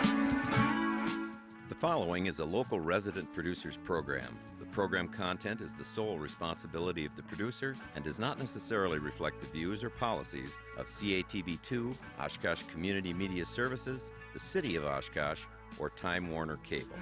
The following is a local resident producers program. The program content is the sole responsibility of the producer and does not necessarily reflect the views or policies of CATV2, Oshkosh Community Media Services, the City of Oshkosh, or Time Warner Cable.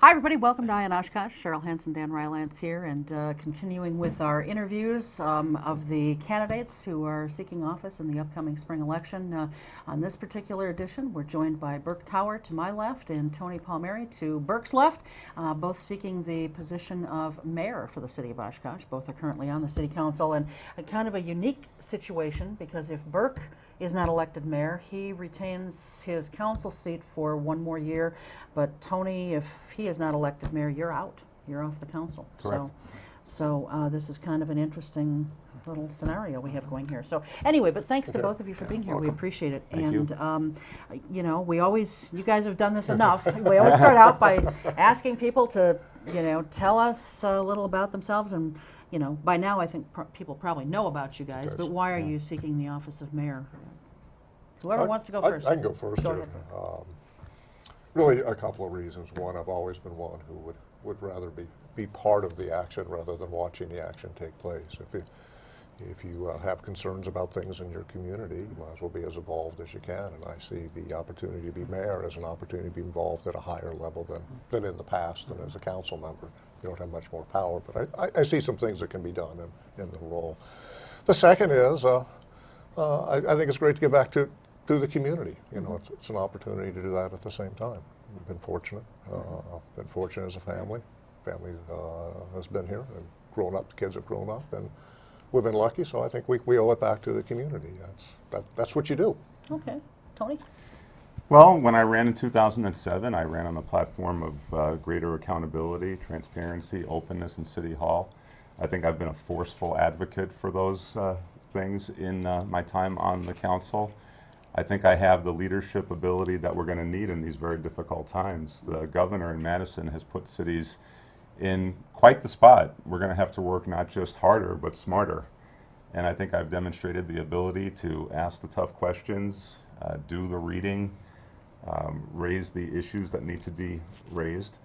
Hi everybody, welcome to Eye on Oshkosh. Cheryl, Hentz, and Dan Rylance here, and continuing with our interviews of the candidates who are seeking office in the upcoming spring election. On this particular edition, we're joined by Burk Tower to my left and Tony Palmeri to Burk's left, both seeking the position of mayor for the city of Oshkosh. Both are currently on the city council, and a kind of a unique situation because if Burk is not elected mayor, he retains his council seat for one more year. But Tony, if he is not elected mayor, you're out. You're off the council. Correct. So this is kind of an interesting little scenario we have going here. So anyway, but thanks to both of you for being here. Welcome. We appreciate it. Thank and you know, you guys have done this enough. We always start out by asking people to, tell us a little about themselves, and by now I think people probably know about you guys. But why are you seeking the office of mayor? Whoever wants to go first. I can go first. Go here. ahead. Really a couple of reasons. One, I've always been one who would rather be part of the action rather than watching the action take place. If you have concerns about things in your community, you might as well be as involved as you can. And I see the opportunity to be mayor as an opportunity to be involved at a higher level than in the past, and as a council member. You don't have much more power, but I see some things that can be done in the role. The second is, I think it's great to get back to the community. It's an opportunity to do that at the same time. We've been fortunate. Been fortunate as a family. Family has been here and grown up. The kids have grown up, and we've been lucky. So I think we owe it back to the community. That's what you do. Okay, Tony. Well, when I ran in 2007, I ran on the platform of greater accountability, transparency, openness in City Hall. I think I've been a forceful advocate for those things in my time on the council. I think I have the leadership ability that we're going to need in these very difficult times. The governor in Madison has put cities in quite the spot. We're going to have to work not just harder, but smarter. And I think I've demonstrated the ability to ask the tough questions, do the reading, raise the issues that need to be raised.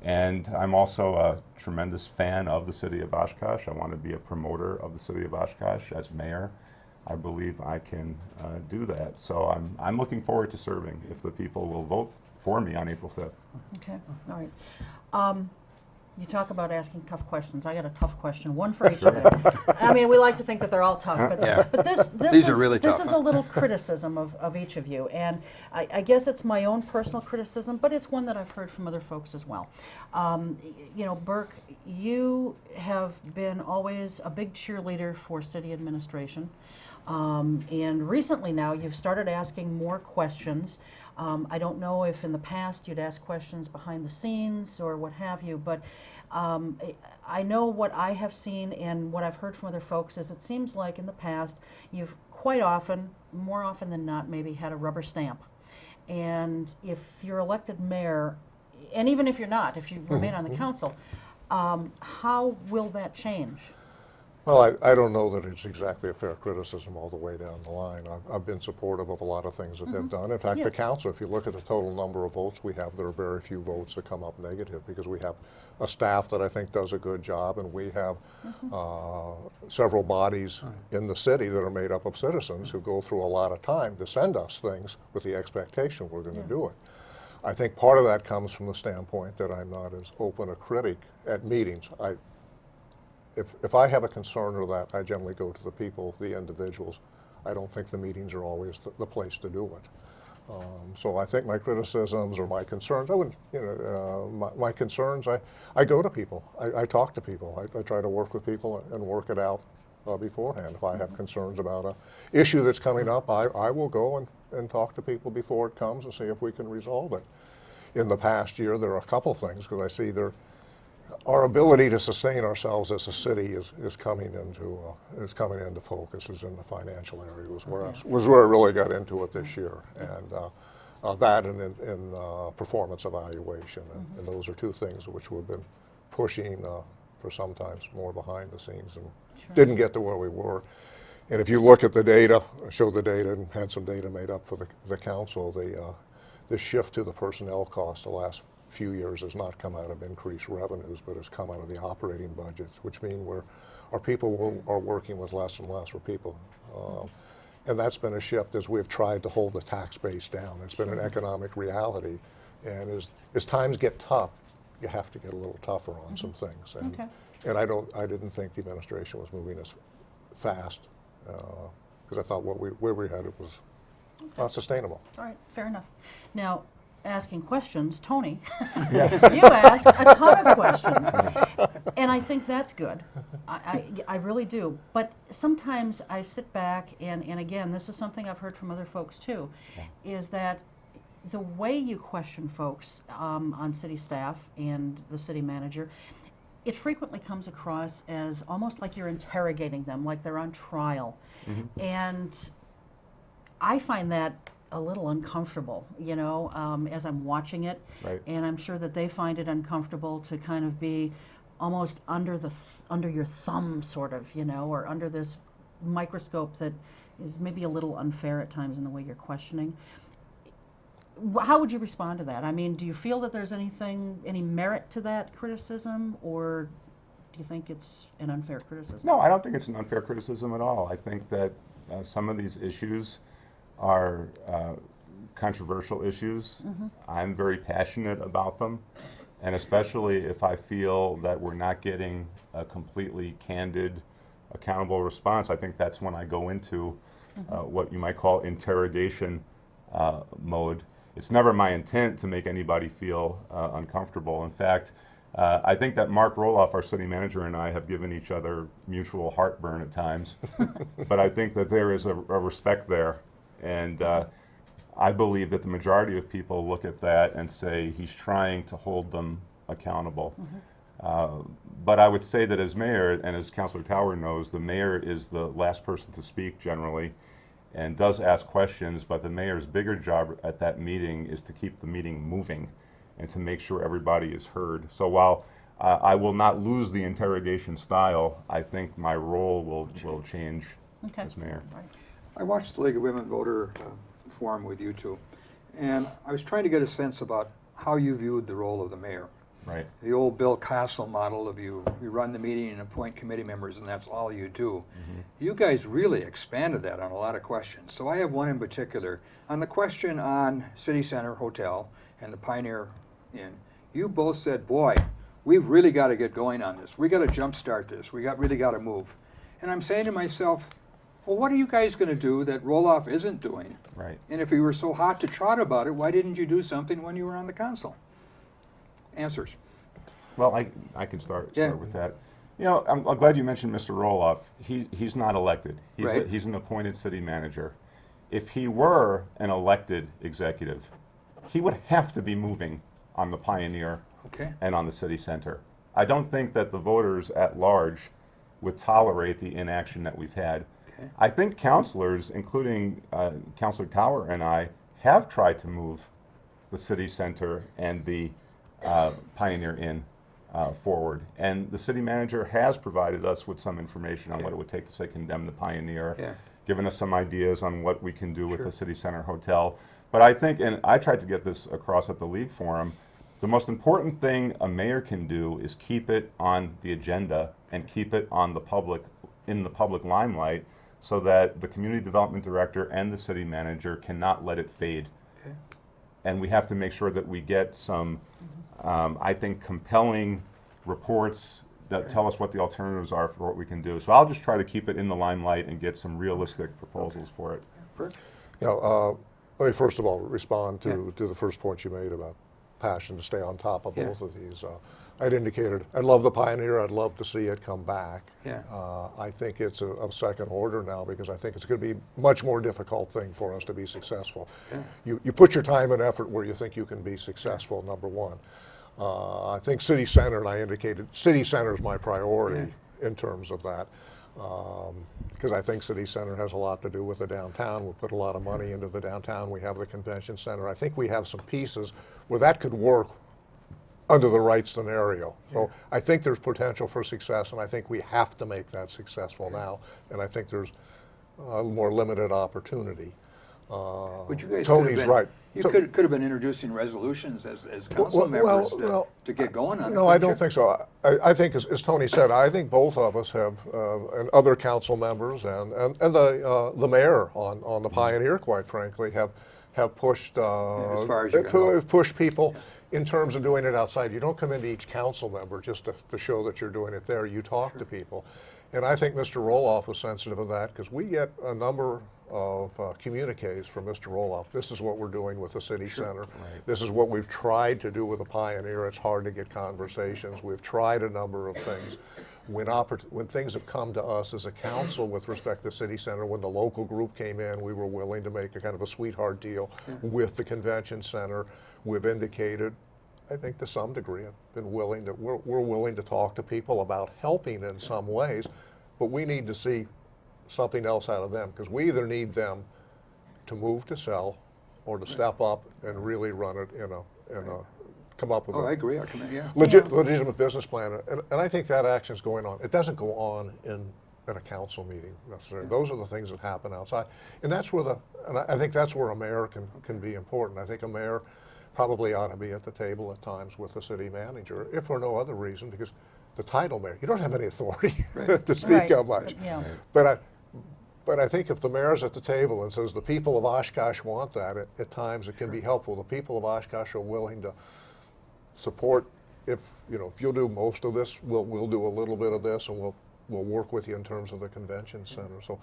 And I'm also a tremendous fan of the city of Oshkosh. I want to be a promoter of the city of Oshkosh as mayor. I believe I can do that. So I'm looking forward to serving if the people will vote for me on April 5th. Okay, all right. You talk about asking tough questions. I got a tough question, one for each of you. I mean, we like to think that they're all tough, but this These are really this tough, is a little criticism of each of you, and I guess it's my own personal criticism, but it's one that I've heard from other folks as well. Burk, you have been always a big cheerleader for city administration. And recently now you've started asking more questions. I don't know if in the past you'd ask questions behind the scenes or what have you, but I know what I have seen and what I've heard from other folks is it seems like in the past you've quite often, more often than not, maybe had a rubber stamp. And if you're elected mayor, and even if you're not, if you remain on the council, how will that change? Well, I don't know that it's exactly a fair criticism all the way down the line. I've been supportive of a lot of things that they've done. In fact, the council, if you look at the total number of votes we have, there are very few votes that come up negative because we have a staff that I think does a good job, and we have several bodies in the city that are made up of citizens who go through a lot of time to send us things with the expectation we're going to do it. I think part of that comes from the standpoint that I'm not as open a critic at meetings. If I have a concern or that, I generally go to the people, the individuals. I don't think the meetings are always the place to do it. So I think my criticisms or my concerns, I wouldn't, my concerns, I go to people. I talk to people. I try to work with people and work it out beforehand. If I have concerns about an issue that's coming up, I will go and talk to people before it comes and see if we can resolve it. In the past year, there are a couple things, because I see our ability to sustain ourselves as a city is coming into focus. Is in the financial area was where I really got into it this year, and that and in performance evaluation, and those are two things which we've been pushing for sometimes more behind the scenes and didn't get to where we were. And if you look at the data, I showed the data and had some data made up for the council, the shift to the personnel costs the last few years has not come out of increased revenues, but has come out of the operating budgets, which mean our people are working with less and less people. And that's been a shift as we've tried to hold the tax base down. It's been an economic reality. And as times get tough, you have to get a little tougher on some things. And I didn't think the administration was moving as fast, because I thought where we had it was not sustainable. All right, fair enough. Now, asking questions, Tony, Yes. you asked a ton of questions, and I think that's good. I really do. But sometimes I sit back, and again, this is something I've heard from other folks too, is that the way you question folks on city staff and the city manager, it frequently comes across as almost like you're interrogating them, like they're on trial. And I find that a little uncomfortable, as I'm watching it. Right. And I'm sure that they find it uncomfortable to kind of be almost under your thumb, sort of, or under this microscope that is maybe a little unfair at times in the way you're questioning. How would you respond to that? I mean, do you feel that there's any merit to that criticism, or do you think it's an unfair criticism? No, I don't think it's an unfair criticism at all. I think that some of these issues are controversial issues. I'm very passionate about them, and especially if I feel that we're not getting a completely candid, accountable response, I think that's when I go into what you might call interrogation mode. It's never my intent to make anybody feel uncomfortable. In fact, I think that Mark Roloff, our city manager, and I have given each other mutual heartburn at times, but I think that there is a respect there. And I believe that the majority of people look at that and say he's trying to hold them accountable. But I would say that as mayor, and as Councilor Tower knows, the mayor is the last person to speak generally and does ask questions, but the mayor's bigger job at that meeting is to keep the meeting moving and to make sure everybody is heard. So while I will not lose the interrogation style, I think my role will change as mayor. Right. I watched the League of Women Voter forum with you two, and I was trying to get a sense about how you viewed the role of the mayor. Right. The old Bill Castle model of you run the meeting and appoint committee members, and that's all you do. You guys really expanded that on a lot of questions. So I have one in particular. On the question on City Center Hotel and the Pioneer Inn, you both said, boy, we've really got to get going on this. We got to jumpstart this. We really got to move. And I'm saying to myself, well, what are you guys going to do that Roloff isn't doing? Right. And if you were so hot to trot about it, why didn't you do something when you were on the council? Answers. Well, I can start Yeah. with that. I'm glad you mentioned Mr. Roloff. He's not elected. Right. He's an appointed city manager. If he were an elected executive, he would have to be moving on the Pioneer Okay. and on the city center. I don't think that the voters at large would tolerate the inaction that we've had. Okay. I think councilors, including Councilor Tower and I, have tried to move the city center and the Pioneer Inn forward. And the city manager has provided us with some information on what it would take to, say, condemn the Pioneer, given us some ideas on what we can do with the City Center Hotel. But I think, and I tried to get this across at the League Forum, the most important thing a mayor can do is keep it on the agenda and keep it on the public, in the public limelight, so that the community development director and the city manager cannot let it fade. Okay. and we have to make sure that we get some, I think, compelling reports that tell us what the alternatives are for what we can do. So I'll just try to keep it in the limelight and get some realistic proposals for it. Burk? You know, let me first of all respond to the first point you made about passion to stay on top of both of these. I'd indicated I love the Pioneer. I'd love to see it come back. Yeah. I think it's of second order now because I think it's going to be a much more difficult thing for us to be successful. Yeah. You put your time and effort where you think you can be successful, number one. I think city center, and I indicated city center is my priority in terms of that. Because I think city center has a lot to do with the downtown. We put a lot of money into the downtown. We have the convention center. I think we have some pieces where that could work under the right scenario. So I think there's potential for success, and I think we have to make that successful now. And I think there's a more limited opportunity. But you guys Tony's right. You could have been introducing resolutions as council members to get going on it. No, I don't think so. I think, as Tony said, I think both of us have, and other council members and the mayor on the Pioneer, quite frankly, have pushed as far as you can go. pushed people in terms of doing it outside. You don't come into each council member just to show that you're doing it there. You talk to people. And I think Mr. Roloff was sensitive of that because we get a number of communiques from Mr. Roloff. This is what we're doing with the city center. Right. This is what we've tried to do with the Pioneer. It's hard to get conversations. We've tried a number of things. When things have come to us as a council with respect to the city center, when the local group came in, we were willing to make a kind of a sweetheart deal with the convention center. We've indicated, I think to some degree, I've been willing that we're willing to talk to people about helping in some ways, but we need to see something else out of them because we either need them to move to sell or to step up and really run it in a come up with I agree. legitimate business plan. And I think that action is going on. It doesn't go on in a council meeting necessarily. Those are the things that happen outside. And that's where I think that's where a mayor can be important. I think a mayor probably ought to be at the table at times with the city manager, if for no other reason, because the title mayor, you don't have any authority to speak of much. Yeah. But I think if the mayor's at the table and says the people of Oshkosh want that, at times it can be helpful. The people of Oshkosh are willing to support. If you'll do most of this, we'll do a little bit of this, and we'll work with you in terms of the convention center. So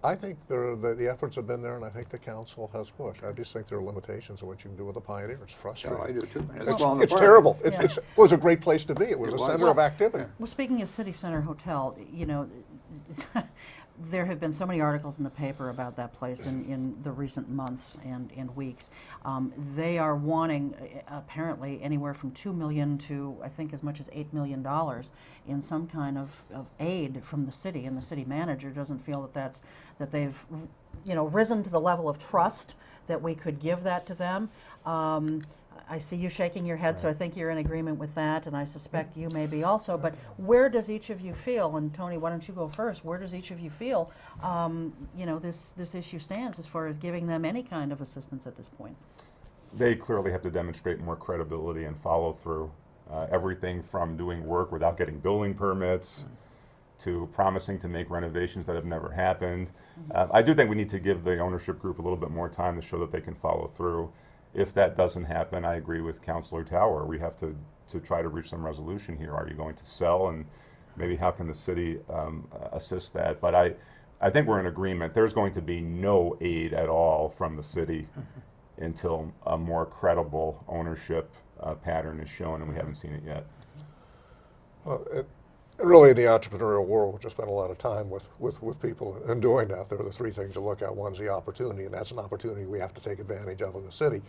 I think the efforts have been there, and I think the council has pushed. I just think there are limitations of what you can do with the Pioneer. It's frustrating. I do too. It's terrible. It was a great place to be. It was a center of activity. Well, speaking of City Center Hotel, there have been so many articles in the paper about that place in the recent months and weeks. They are wanting apparently anywhere from $2 million to I think as much as $8 million in some kind of aid from the city, and the city manager doesn't feel that they've risen to the level of trust that we could give that to them. I see you shaking your head, so I think you're in agreement with that, and I suspect you may be also. But where does each of you feel, and Tony, why don't you go first, where does each of you feel this issue stands as far as giving them any kind of assistance at this point? They clearly have to demonstrate more credibility and follow through. Everything from doing work without getting building permits to promising to make renovations that have never happened. I do think we need to give the ownership group a little bit more time to show that they can follow through. If that doesn't happen, I agree with Councilor Tower. We have to try to reach some resolution here. Are you going to sell, and maybe how can the city assist that? But I think we're in agreement. There's going to be no aid at all from the city until a more credible ownership pattern is shown, and we haven't seen it yet. Well, really in the entrepreneurial world, we just spend a lot of time with people and doing that. There are the three things to look at. One's the opportunity, and that's an opportunity we have to take advantage of in the city.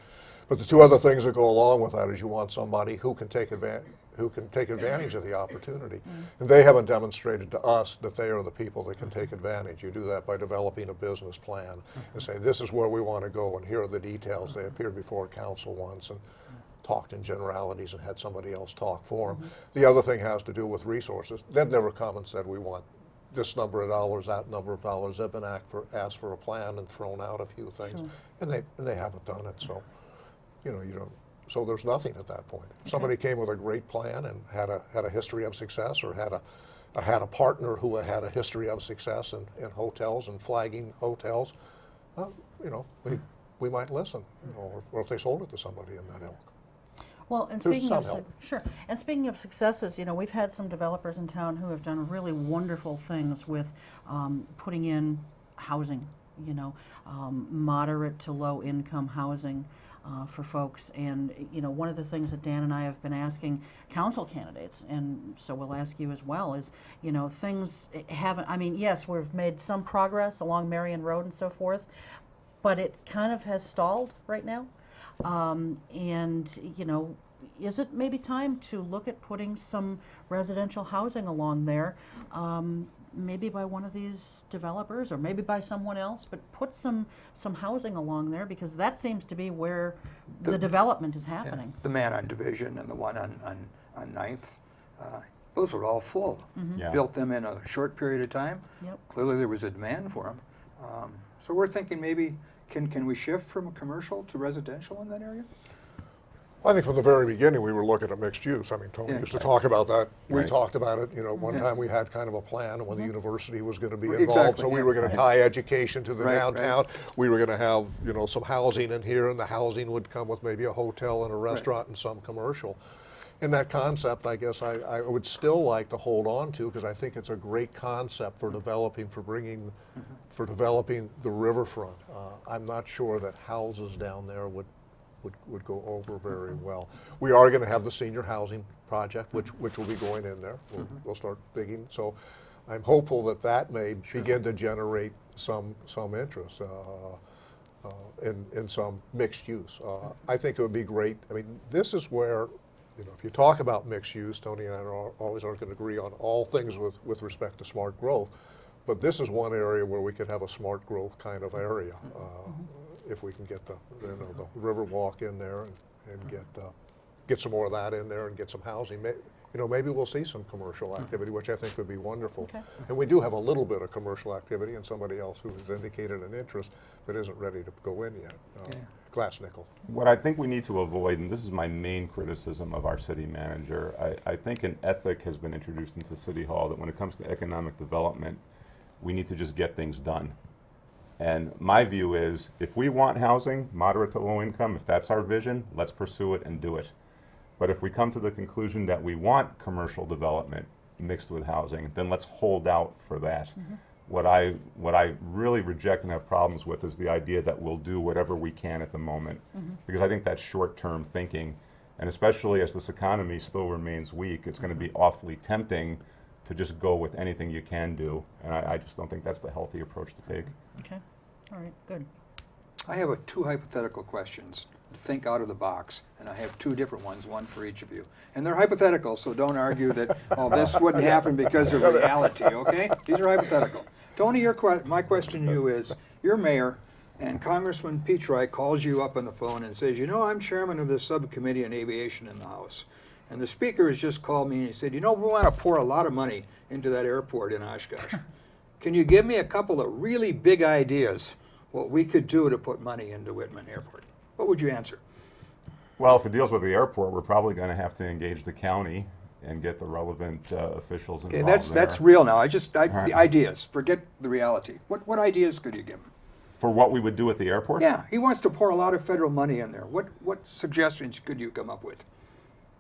But the two other things that go along with that is you want somebody who can take advantage of the opportunity. And they haven't demonstrated to us that they are the people that can take advantage. You do that by developing a business plan and say, this is where we want to go, and here are the details. They appeared before council once and talked in generalities and had somebody else talk for them. The other thing has to do with resources. They've never come and said, we want this number of dollars, that number of dollars. They've been asked for a plan and thrown out a few things, and they haven't done it. So, you don't. So there's nothing at that point. If somebody came with a great plan and had a history of success, or had a partner who had a history of success in hotels and flagging hotels, we might listen, you know, or if they sold it to somebody in that ilk. Well, and There's speaking some of help. sure, and speaking of successes, you know, we've had some developers in town who have done really wonderful things with putting in housing, you know, moderate to low income housing for folks. And you know, one of the things that Dan and I have been asking council candidates, and so we'll ask you as well, is, you know, things haven't. I mean, yes, we've made some progress along Marion Road and so forth, but it kind of has stalled right now. And, you know, is it maybe time to look at putting some residential housing along there, maybe by one of these developers or maybe by someone else, but put some housing along there, because that seems to be where the development is happening. The man on Division and the one on 9th, those were all full. Yeah. Built them in a short period of time. Yep. Clearly there was a demand for them. So we're thinking maybe, can we shift from commercial to residential in that area? I think from the very beginning, we were looking at mixed use. I mean, Tony Yeah. used to talk about that. We Right. talked about it, you know, one Yeah. time we had kind of a plan when the university was going to be Exactly, involved. So we yeah. were going to tie education to the Right, downtown. We were going to have, you know, some housing in here, and the housing would come with maybe a hotel and a restaurant and some commercial. And that concept, I guess I would still like to hold on to, because I think it's a great concept for developing, for developing the riverfront. I'm not sure that houses down there would go over very well. We are going to have the senior housing project, which will be going in there. We'll start digging. So I'm hopeful that that may begin to generate some interest in some mixed use. I think it would be great. I mean, this is where, you know, if you talk about mixed use, Tony and I always aren't going to agree on all things with respect to smart growth, but this is one area where we could have a smart growth kind of area. If we can get the river walk in there and get some more of that in there and get some housing, maybe we'll see some commercial activity, which I think would be wonderful. Okay. And we do have a little bit of commercial activity, and somebody else who has indicated an interest but isn't ready to go in yet. Glass Nickel. What I think we need to avoid, and this is my main criticism of our city manager, I think an ethic has been introduced into City Hall that when it comes to economic development, we need to just get things done. And my view is, if we want housing, moderate to low income, if that's our vision, let's pursue it and do it. But if we come to the conclusion that we want commercial development mixed with housing, then let's hold out for that. What I really reject and have problems with is the idea that we'll do whatever we can at the moment, because I think that's short-term thinking. And especially as this economy still remains weak, it's going to be awfully tempting to just go with anything you can do. And I just don't think that's the healthy approach to take. Okay, all right, good. I have two hypothetical questions. Think out of the box, and I have two different ones, one for each of you. And they're hypothetical, so don't argue that, oh, this wouldn't happen because of reality, okay? These are hypothetical. Tony, my question to you is, you're mayor, and Congressman Petri calls you up on the phone and says, you know, I'm chairman of the subcommittee on aviation in the House. And the speaker has just called me and he said, you know, we want to pour a lot of money into that airport in Oshkosh. Can you give me a couple of really big ideas what we could do to put money into Whitman Airport? What would you answer? Well, if it deals with the airport, we're probably going to have to engage the county and get the relevant officials involved. Okay, that's real now. The ideas. Forget the reality. What ideas could you give him? For what we would do at the airport? Yeah, he wants to pour a lot of federal money in there. What suggestions could you come up with?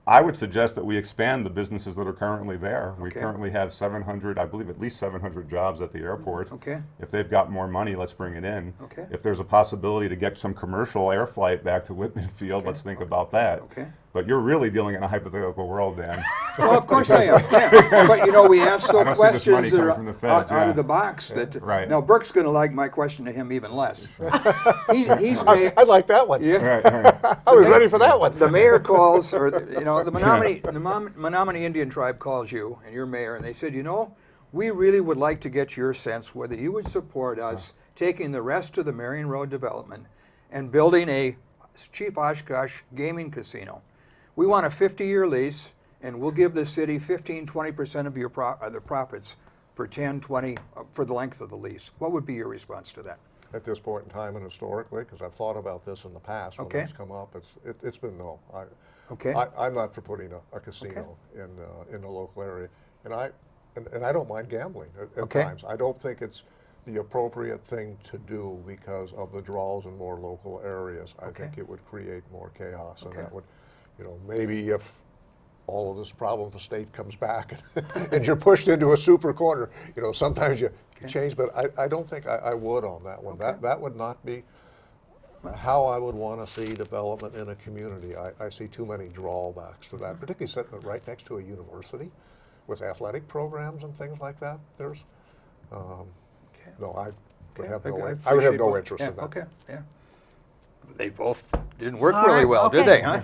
I would suggest that we expand the businesses that are currently there. We Okay. currently have 700, I believe at least 700 jobs at the airport. Okay. If they've got more money, let's bring it in. Okay. If there's a possibility to get some commercial air flight back to Whitman Field, let's think about that. Okay. But you're really dealing in a hypothetical world, Dan. Well, of course I am. Yeah. But you know, we ask I so don't see this money questions that coming are from the feds, out yeah. of the box. That Right. Now Burke's going to like my question to him even less. He's made, I like that one. yeah. Right, right. I was ready for that one. The mayor calls, or you know, the Menominee Indian tribe calls you, and you're mayor, and they said, you know, we really would like to get your sense whether you would support us taking the rest of the Marion Road development and building a Chief Oshkosh gaming casino. We want a 50-year lease, and we'll give the city 15-20% of your the profits for 10, 20 for the length of the lease. What would be your response to that? At this point in time and historically, because I've thought about this in the past when Okay. it's come up, it's been no. Okay. I'm not for putting a casino in the local area, and I don't mind gambling at Okay. times. I don't think it's the appropriate thing to do because of the draws in more local areas. I think it would create more chaos, and that would, maybe if all of this problem with the state comes back and you're pushed into a super corner, sometimes you change, but I don't think I would on that one. That would not be how I would want to see development in a community. I see too many drawbacks to that, particularly sitting right next to a university with athletic programs and things like that. There's, no, I would have no interest in that. Okay, yeah. They both didn't work really well, did they, huh?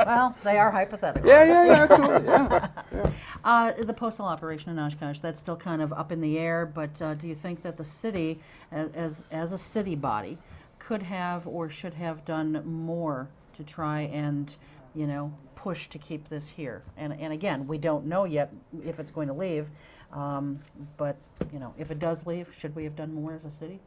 Well, they are hypothetical. Yeah, absolutely, yeah. The postal operation in Oshkosh, that's still kind of up in the air, but do you think that the city, as a city body, could have or should have done more to try and, push to keep this here? And again, we don't know yet if it's going to leave, but, if it does leave, should we have done more as a city?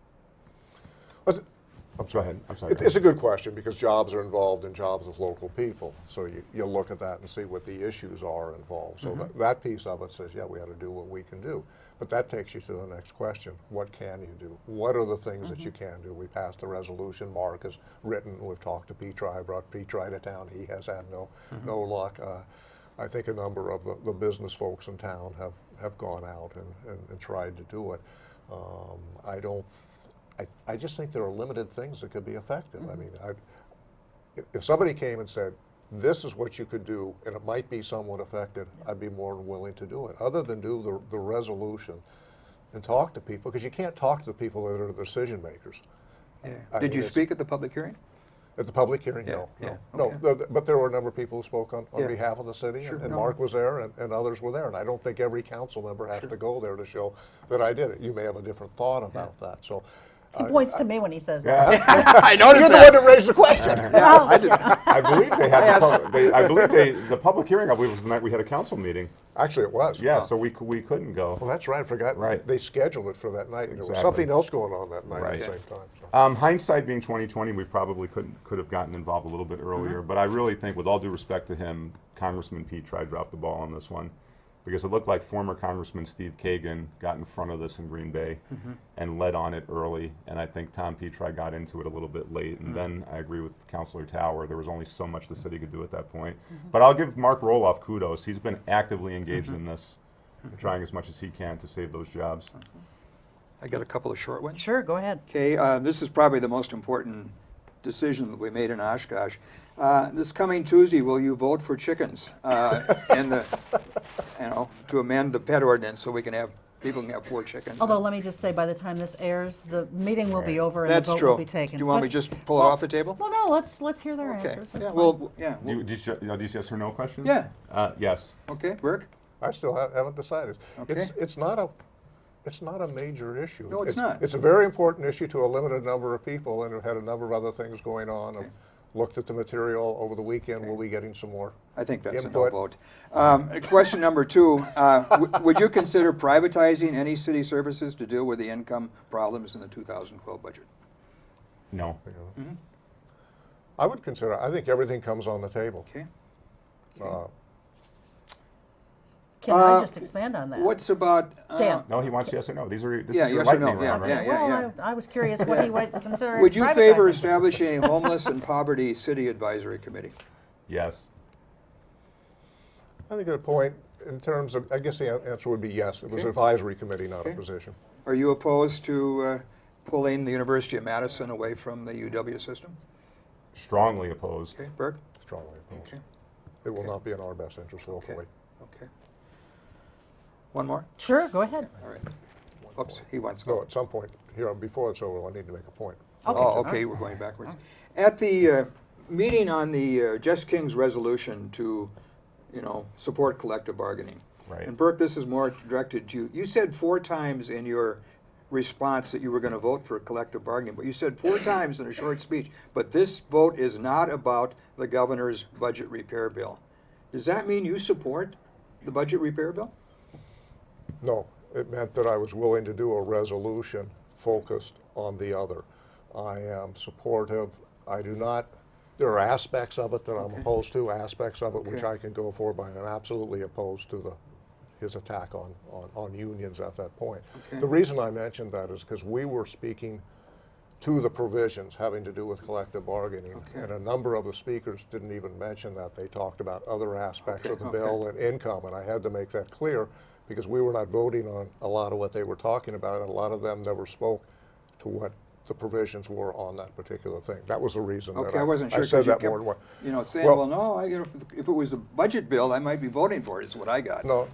Go ahead. I'm sorry. It's a good question because jobs are involved in jobs with local people. So you look at that and see what the issues are involved. So that piece of it says, yeah, we ought to do what we can do. But that takes you to the next question. What can you do? What are the things that you can do? We passed a resolution. Mark has written. We've talked to Petri. I brought Petri to town. He has had no luck. I think a number of the business folks in town have gone out and tried to do it. I just think there are limited things that could be effective. I mean, if somebody came and said, this is what you could do, and it might be somewhat effective, I'd be more than willing to do it, other than do the resolution and talk to people, because you can't talk to the people that are the decision makers. Yeah. Did you speak at the public hearing? At the public hearing, no. But there were a number of people who spoke on behalf of the city, and Mark was there, and others were there, and I don't think every council member has to go there to show that I did it. You may have a different thought about that. So. He points to me when he says that. I noticed You're the one that raised the question. I believe they had the public hearing, I believe, was the night we had a council meeting. Actually, it was. Yeah, so we couldn't go. Well, that's right. I forgot. Right. They scheduled it for that night, and there was Exactly. something else going on that night at the same time. So. Hindsight being 2020, we probably could have gotten involved a little bit earlier. But I really think, with all due respect to him, Congressman Petri dropped the ball on this one, because it looked like former Congressman Steve Kagan got in front of this in Green Bay and led on it early. And I think Tom Petri got into it a little bit late. And then I agree with Councilor Tower. There was only so much the city could do at that point. But I'll give Mark Roloff kudos. He's been actively engaged in this, trying as much as he can to save those jobs. I got a couple of short ones. Sure, go ahead. Okay, this is probably the most important decision that we made in Oshkosh. This coming Tuesday, will you vote for chickens to amend the pet ordinance so people can have 4 chickens? Although, let me just say, by the time this airs, the meeting will be over and That's the vote true. will be taken. Do you want me to just pull it off the table? Well, no, let's hear their Okay. answers. That's Yeah. fine. Well, yeah. These yes or no questions? Yeah. Yes. Okay. Burk. I still haven't decided. Okay. It's not a major issue. No, it's not. It's a very important issue to a limited number of people, and it had a number of other things going on. I've looked at the material over the weekend. We'll be getting some more. I think that's input. a no vote. Question number 2, would you consider privatizing any city services to deal with the income problems in the 2012 budget? No. I would consider. I think everything comes on the table. Okay. Can I just expand on that? What's about... Dan. No, he wants yes or no. This is your yes or lightning no. round, right? Well, I was curious what he would consider. Would you favor privatizing. establishing a homeless and poverty city advisory committee? Yes. I think at a point, in terms of, I guess the answer would be yes. It was an advisory committee, not a position. Are you opposed to pulling the University of Madison away from the UW system? Strongly opposed. Okay, Burke? Strongly opposed. Okay. It will not be in our best interest, hopefully. Okay. One more? Sure, go ahead. All right. Oops, he wants to No, go. at some point here, before it's over, I need to make a point. Okay, we're going backwards. At the meeting on the Jess King's resolution to, support collective bargaining. Right. And Burke, this is more directed to you. You said 4 times in your response that you were going to vote for collective bargaining, but you said 4 times in a short speech, but this vote is not about the governor's budget repair bill. Does that mean you support the budget repair bill? No, it meant that I was willing to do a resolution focused on the other. I am supportive. I do not, there are aspects of it that I'm opposed to, aspects of it which I can go for, but I'm absolutely opposed to his attack on unions at that point. Okay. The reason I mentioned that is because we were speaking to the provisions having to do with collective bargaining, Okay. and a number of the speakers didn't even mention that. They talked about other aspects Okay, of the okay. bill and income, and I had to make that clear because we were not voting on a lot of what they were talking about, and a lot of them never spoke to what the provisions were on that particular thing. That was the reason Okay, that I wasn't sure. I said 'cause you that more kept, than one. You know, saying, Well- well, no, if it was a budget bill, I might be voting for it, is what I got. No.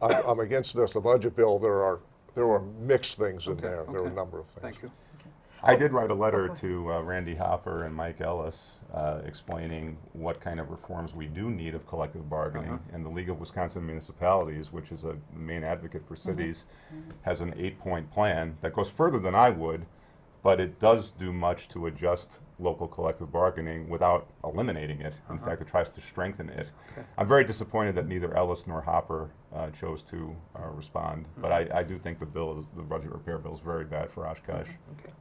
I'm against this. The budget bill, there are mixed things in there. There are a okay. number of things. Thank you. I did write a letter to Randy Hopper and Mike Ellis explaining what kind of reforms we do need of collective bargaining. And the League of Wisconsin Municipalities, which is a main advocate for cities, has an 8-point plan that goes further than I would, but it does do much to adjust local collective bargaining without eliminating it. In fact, it tries to strengthen it. Okay. I'm very disappointed that neither Ellis nor Hopper chose to respond, but I do think the budget repair bill is very bad for Oshkosh. Okay.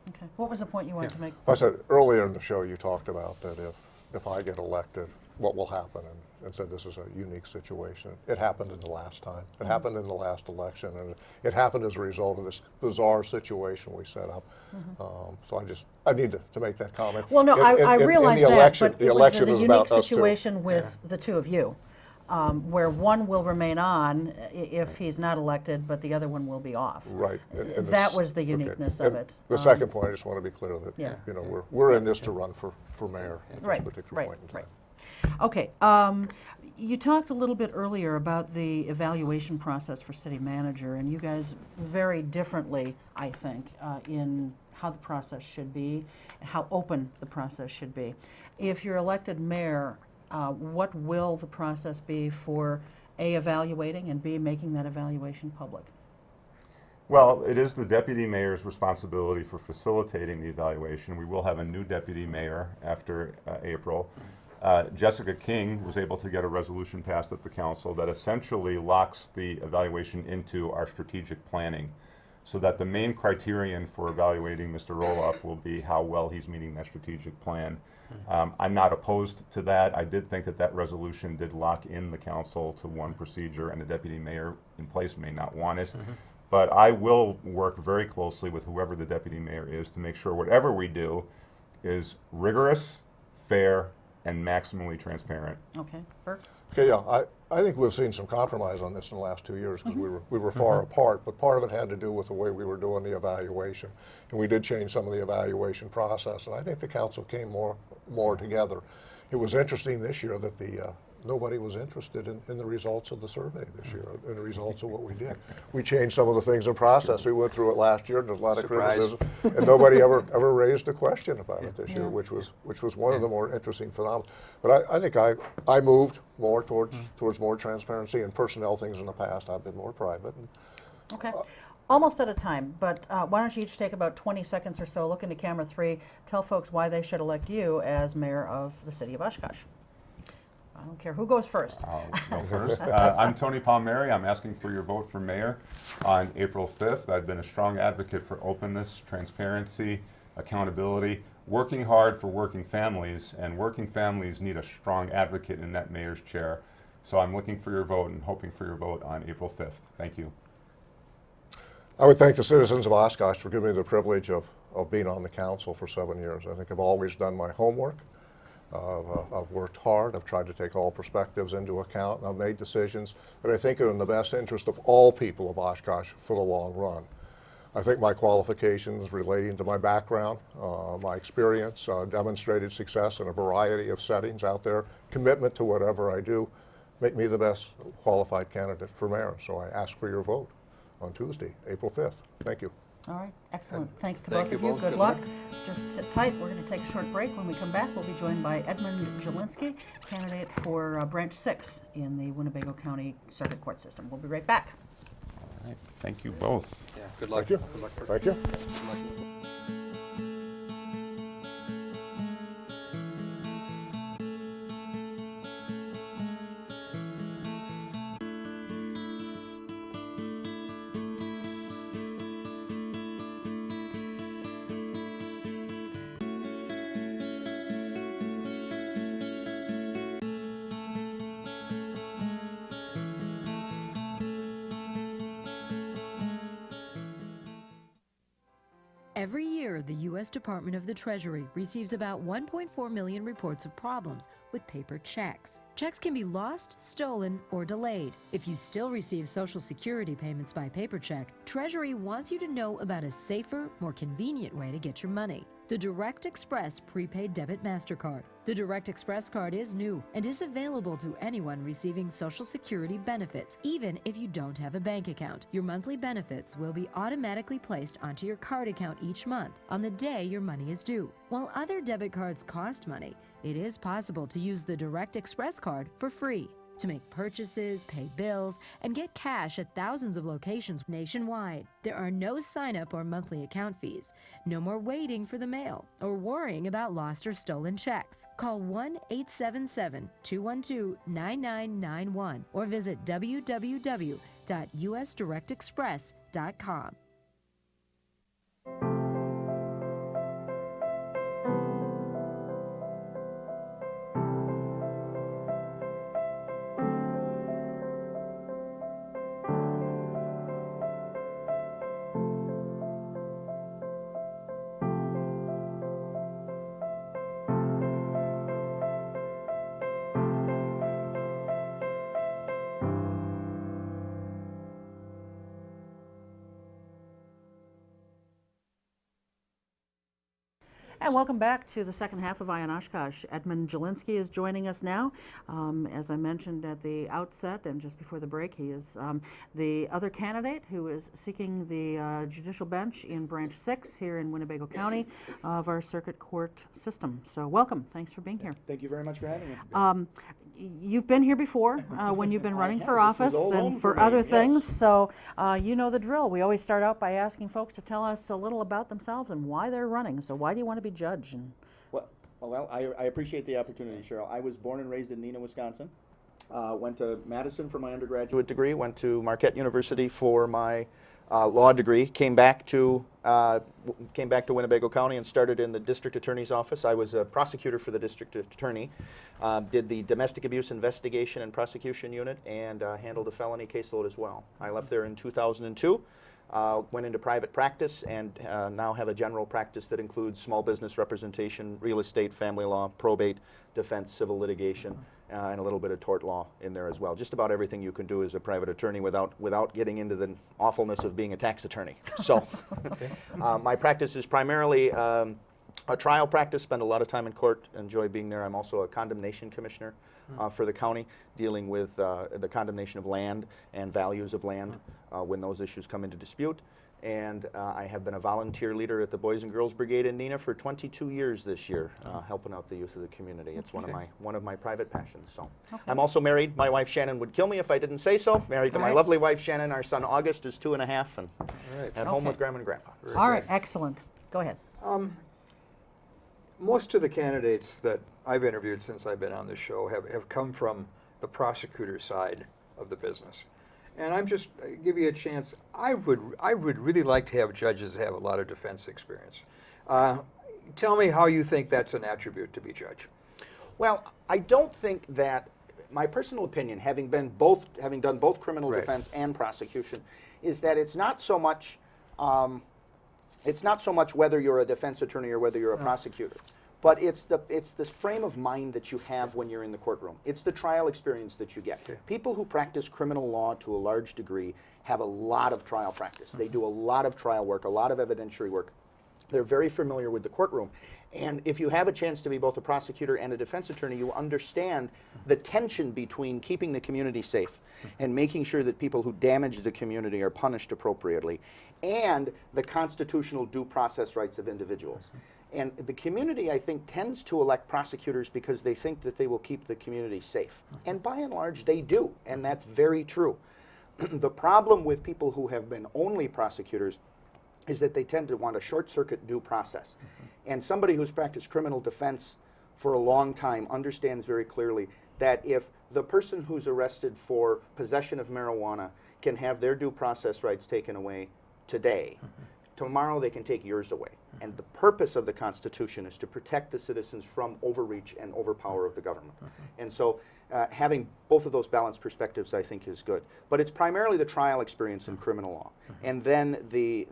Okay. What was the point you wanted to make? I said earlier in the show, you talked about that if I get elected, what will happen, and said this is a unique situation. It happened in the last time. It happened in the last election, and it happened as a result of this bizarre situation we set up. So I need to make that comment. Well, no, I realize the that, election, but the it was election the is unique about us too. situation with the two of you, where one will remain on if he's not elected, but the other one will be off. Right. And That was the uniqueness of And it. The second point, I just want to be clear that Yeah. we're in this to run for mayor at Right, this particular right, point in time. right. Okay, you talked a little bit earlier about the evaluation process for city manager, and you guys vary differently, I think, in how the process should be, how open the process should be. If you're elected mayor, what will the process be for A, evaluating, and B, making that evaluation public? Well, it is the deputy mayor's responsibility for facilitating the evaluation. We will have a new deputy mayor after April. Jessica King was able to get a resolution passed at the council that essentially locks the evaluation into our strategic planning, so that the main criterion for evaluating Mr. Roloff will be how well he's meeting that strategic plan. I'm not opposed to that. I did think that that resolution did lock in the council to one procedure, and the deputy mayor in place may not want it. But I will work very closely with whoever the deputy mayor is to make sure whatever we do is rigorous, fair, and maximally transparent. Okay, Burk? Okay, yeah, I think we've seen some compromise on this in the last 2 years because we were far apart, but part of it had to do with the way we were doing the evaluation. And we did change some of the evaluation process, and I think the council came more together. It was interesting this year that nobody was interested in the results of the survey this year, in the results of what we did. We changed some of the things in process. We went through it last year, and there's a lot of Surprise. criticism, and nobody ever raised a question about it this Yeah. year, which was one of the more interesting phenomena. But I think I moved more towards more transparency and personnel things in the past. I've been more private. Okay. Almost out of time, but why don't you each take about 20 seconds or so, look into camera 3, tell folks why they should elect you as mayor of the city of Oshkosh. I don't care who goes first. I'll go first. I'm Tony Palmeri. I'm asking for your vote for mayor on April 5th. I've been a strong advocate for openness, transparency, accountability, working hard for working families, and working families need a strong advocate in that mayor's chair. So I'm looking for your vote and hoping for your vote on April 5th. Thank you. I would thank the citizens of Oshkosh for giving me the privilege of being on the council for 7 years. I think I've always done my homework. I've worked hard. I've tried to take all perspectives into account, and I've made decisions that I think are in the best interest of all people of Oshkosh for the long run. I think my qualifications relating to my background, my experience, demonstrated success in a variety of settings out there, commitment to whatever I do, make me the best qualified candidate for mayor. So I ask for your vote on Tuesday, April 5th. Thank you. All right, excellent. Thanks to Thank both you of you. both. Good Good luck. luck. Just sit tight. We're going to take a short break. When we come back, we'll be joined by Edmund Jelinski, candidate for Branch 6 in the Winnebago County Circuit Court System. We'll be right back. All right. Thank you both. Yeah, good luck. Thank you. Good luck. Thank you. Good luck. Every year, the U.S. Department of the Treasury receives about 1.4 million reports of problems with paper checks. Checks can be lost, stolen, or delayed. If you still receive Social Security payments by paper check, Treasury wants you to know about a safer, more convenient way to get your money. The Direct Express Prepaid Debit MasterCard. The Direct Express card is new and is available to anyone receiving Social Security benefits, even if you don't have a bank account. Your monthly benefits will be automatically placed onto your card account each month on the day your money is due. While other debit cards cost money, it is possible to use the Direct Express card for free to make purchases, pay bills, and get cash at thousands of locations nationwide. There are no sign-up or monthly account fees. No more waiting for the mail or worrying about lost or stolen checks. Call 1-877-212-9991 or visit www.usdirectexpress.com. And welcome back to the second half of Eye on Oshkosh. Edmund Jelinski is joining us now. As I mentioned at the outset and just before the break, he is the other candidate who is seeking the judicial bench in Branch 6 here in Winnebago County of our circuit court system. So welcome. Thanks for being here. Thank you very much for having me. You've been here before when you've been running for have. This office is old home and for for me, other yes. things, so you know the drill. We always start out by asking folks to tell us a little about themselves and why they're running. So why do you want to be judge? And Well, I appreciate the opportunity, Cheryl. I was born and raised in Neenah, Wisconsin. Went to Madison for my undergraduate degree, went to Marquette University for my law degree, came back to Winnebago County and started in the district attorney's office. I was a prosecutor for the district attorney, did the domestic abuse investigation and prosecution unit, and handled a felony caseload as well. I left there in 2002. Went into private practice and now have a general practice that includes small business representation, real estate, family law, probate, defense, civil litigation, and a little bit of tort law in there as well. Just about everything you can do as a private attorney without getting into the awfulness of being a tax attorney. So my practice is primarily a trial practice, spend a lot of time in court, enjoy being there. I'm also a condemnation commissioner for the county, dealing with the condemnation of land and values of land when those issues come into dispute. And I have been a volunteer leader at the Boys and Girls Brigade in Neenah for 22 years this year, helping out the youth of the community. It's one of my private passions. So I'm also married. My wife Shannon would kill me if I didn't say so. Married to my lovely wife Shannon. Our son August is 2.5 and at home with Grandma and Grandpa. all right, excellent. Go ahead. Most of the candidates that I've interviewed since I've been on this show have come from the prosecutor side of the business. And I'm just give you a chance. I would really like to have judges have a lot of defense experience. Tell me how you think that's an attribute to be judge. Well, I don't think that, my personal opinion, having done both criminal defense and prosecution, is that it's not so much whether you're a defense attorney or whether you're a prosecutor, but it's the frame of mind that you have when you're in the courtroom. It's the trial experience that you get. People who practice criminal law to a large degree have a lot of trial practice. They do a lot of trial work, a lot of evidentiary work. They're very familiar with the courtroom. And if you have a chance to be both a prosecutor and a defense attorney, you understand the tension between keeping the community safe and making sure that people who damage the community are punished appropriately, and the constitutional due process rights of individuals. And the community, I think, tends to elect prosecutors because they think that they will keep the community safe. And by and large, they do, and that's very true. The problem with people who have been only prosecutors is that they tend to want a short-circuit due process. And somebody who's practiced criminal defense for a long time understands very clearly that if the person who's arrested for possession of marijuana can have their due process rights taken away today, Tomorrow they can take yours away. And the purpose of the Constitution is to protect the citizens from overreach and overpower of the government. And so having both of those balanced perspectives, I think, is good. But it's primarily the trial experience in criminal law, and then the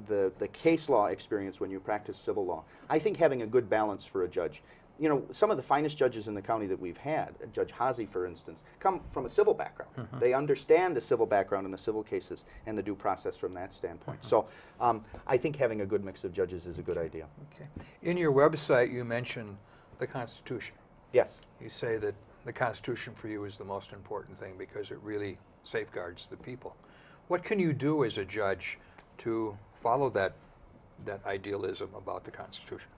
case law experience when you practice civil law. I think having a good balance for a judge. You know, some of the finest judges in the county that we've had, Judge Hazy, for instance, come from a civil background. They understand the civil background in the civil cases and the due process from that standpoint. So I think having a good mix of judges is a good idea. Okay. In your website, you mention the Constitution. Yes. You say that the Constitution for you is the most important thing because it really safeguards the people. What can you do as a judge to follow that idealism about the Constitution?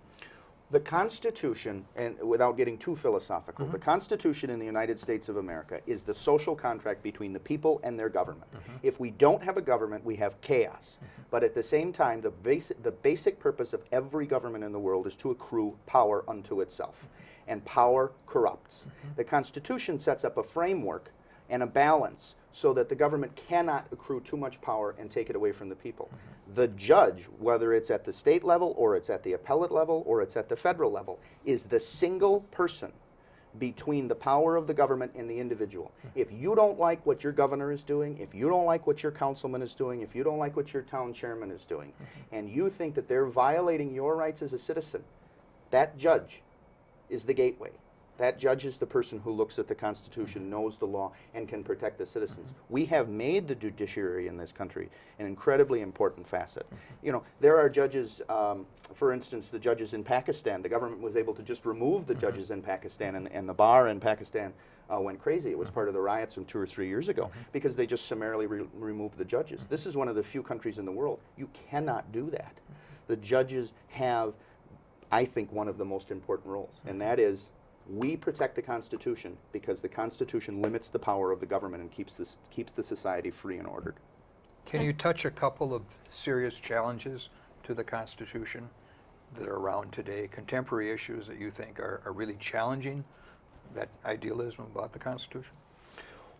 The Constitution, and without getting too philosophical, the Constitution in the United States of America is the social contract between the people and their government. If we don't have a government, we have chaos. But at the same time, the basic purpose of every government in the world is to accrue power unto itself. And power corrupts. The Constitution sets up a framework and a balance so that the government cannot accrue too much power and take it away from the people. The judge, whether it's at the state level or it's at the appellate level or it's at the federal level, is the single person between the power of the government and the individual. If you don't like what your governor is doing, if you don't like what your councilman is doing, if you don't like what your town chairman is doing, and you think that they're violating your rights as a citizen, that judge is the gateway. That judge is the person who looks at the Constitution, knows the law, and can protect the citizens. We have made the judiciary in this country an incredibly important facet. You know, there are judges, for instance, the judges in Pakistan. The government was able to just remove the judges in Pakistan, and the bar in Pakistan went crazy. It was part of the riots from 2 or 3 years ago because they just summarily removed the judges. This is one of the few countries in the world. You cannot do that. The judges have, I think, one of the most important roles, and that is we protect the Constitution because the Constitution limits the power of the government and keeps the society free and ordered. Can you touch a couple of serious challenges to the Constitution that are around today, contemporary issues that you think are really challenging that idealism about the Constitution?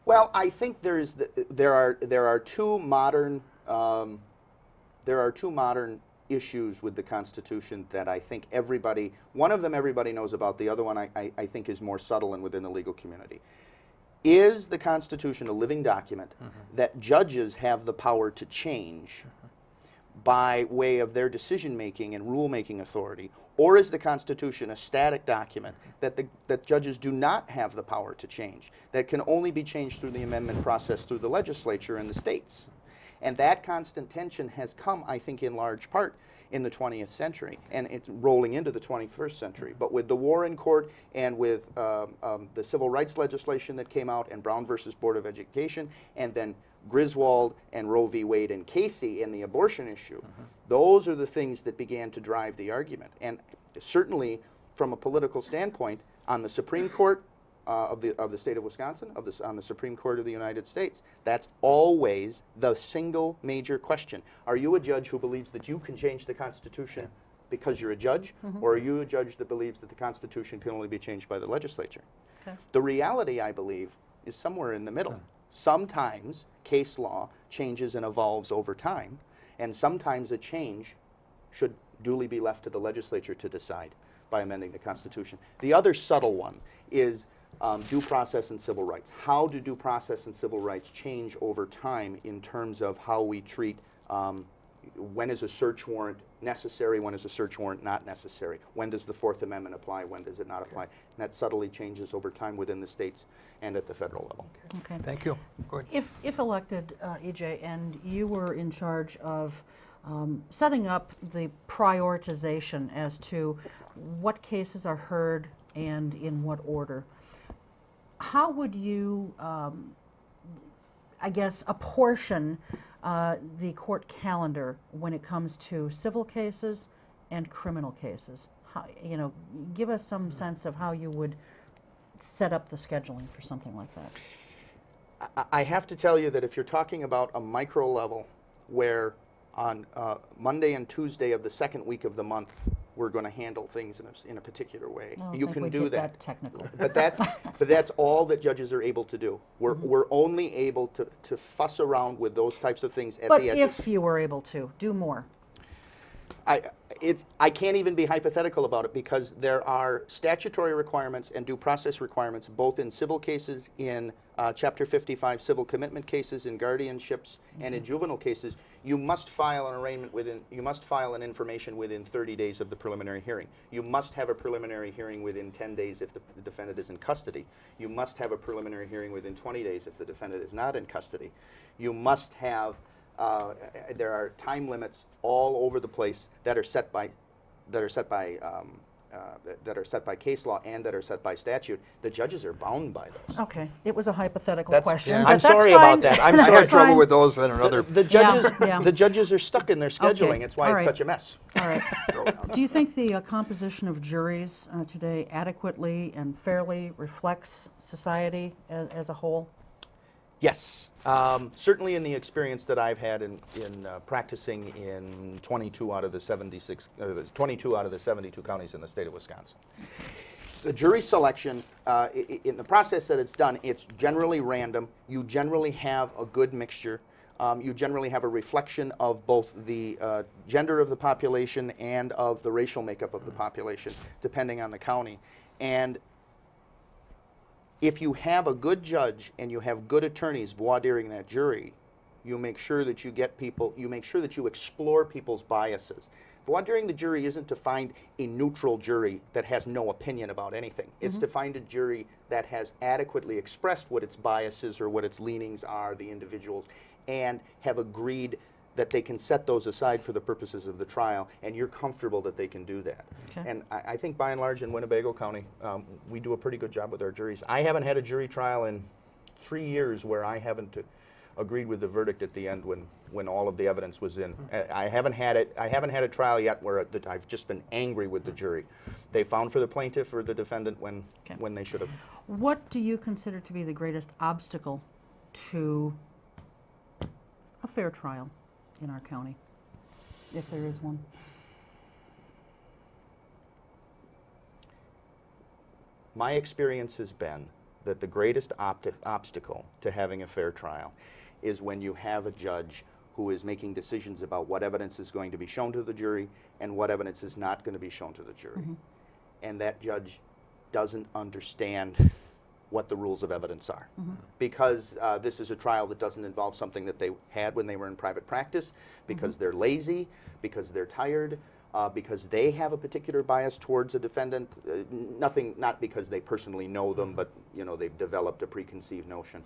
Well, I think there are two modern issues with the Constitution that I think one of them everybody knows about, the other one I think is more subtle and within the legal community. Is the Constitution a living document that judges have the power to change by way of their decision-making and rule-making authority, or is the Constitution a static document that judges do not have the power to change, that can only be changed through the amendment process through the legislature and the states? And that constant tension has come, I think, in large part in the 20th century, and it's rolling into the 21st century. But with the war in court and with the civil rights legislation that came out and Brown versus Board of Education, and then Griswold and Roe v. Wade and Casey and the abortion issue, those are the things that began to drive the argument. And certainly, from a political standpoint, on the Supreme Court of the state of Wisconsin, on the Supreme Court of the United States, that's always the single major question. Are you a judge who believes that you can change the Constitution because you're a judge, or are you a judge that believes that the Constitution can only be changed by the legislature? Okay. The reality, I believe, is somewhere in the middle. Sometimes case law changes and evolves over time, and sometimes a change should duly be left to the legislature to decide by amending the Constitution. The other subtle one is due process and civil rights. How do due process and civil rights change over time in terms of how we treat when is a search warrant necessary, when is a search warrant not necessary, when does the Fourth Amendment apply, when does it not apply? And that subtly changes over time within the states and at the federal level. Okay. Thank you. Go ahead. If elected, EJ, and you were in charge of setting up the prioritization as to what cases are heard and in what order, how would you, I guess, apportion the court calendar when it comes to civil cases and criminal cases? How, give us some sense of how you would set up the scheduling for something like that. I have to tell you that if you're talking about a micro level where on Monday and Tuesday of the second week of the month we're going to handle things in a particular way, you can do that. Technical. But that's all that judges are able to do. We're only able to fuss around with those types of things at the edges. But if you were able to do more. I can't even be hypothetical about it because there are statutory requirements and due process requirements both in civil cases, in Chapter 55 civil commitment cases, in guardianships, and in juvenile cases. You must file an arraignment you must file an information within 30 days of the preliminary hearing. You must have a preliminary hearing within 10 days if the defendant is in custody. You must have a preliminary hearing within 20 days if the defendant is not in custody. You must have there are time limits all over the place that are set by case law and that are set by statute. The judges are bound by those. Okay, it was a hypothetical That's- question. yeah. but I'm that's sorry fine. about that. I'm I sorry. had trouble with those and another. The judges, Yeah. the judges are stuck in their scheduling. Okay, It's why all it's right. such a mess. All right. Do you think the composition of juries today adequately and fairly reflects society as a whole? Yes, certainly in the experience that I've had in practicing in 22 out of the 22 out of the 72 counties in the state of Wisconsin. The jury selection, in the process that it's done, it's generally random. You generally have a good mixture. You generally have a reflection of both the gender of the population and of the racial makeup of the population, depending on the county. And if you have a good judge and you have good attorneys voir direing that jury, you make sure that you get people, you make sure that you explore people's biases. Voir direing the jury isn't to find a neutral jury that has no opinion about anything. It's to find a jury that has adequately expressed what its biases or what its leanings are, the individuals, and have agreed that they can set those aside for the purposes of the trial, and you're comfortable that they can do that. Okay. And I think by and large in Winnebago County, we do a pretty good job with our juries. I haven't had a jury trial in 3 years where I haven't agreed with the verdict at the end when all of the evidence was in. I haven't had a trial yet where I've just been angry with the jury. They found for the plaintiff or the defendant when they should have. What do you consider to be the greatest obstacle to a fair trial in our county, if there is one? My experience has been that the greatest obstacle to having a fair trial is when you have a judge who is making decisions about what evidence is going to be shown to the jury and what evidence is not going to be shown to the jury. And that judge doesn't understand what the rules of evidence are. Because this is a trial that doesn't involve something that they had when they were in private practice, because they're lazy, because they're tired, because they have a particular bias towards a defendant, not because they personally know them, but they've developed a preconceived notion.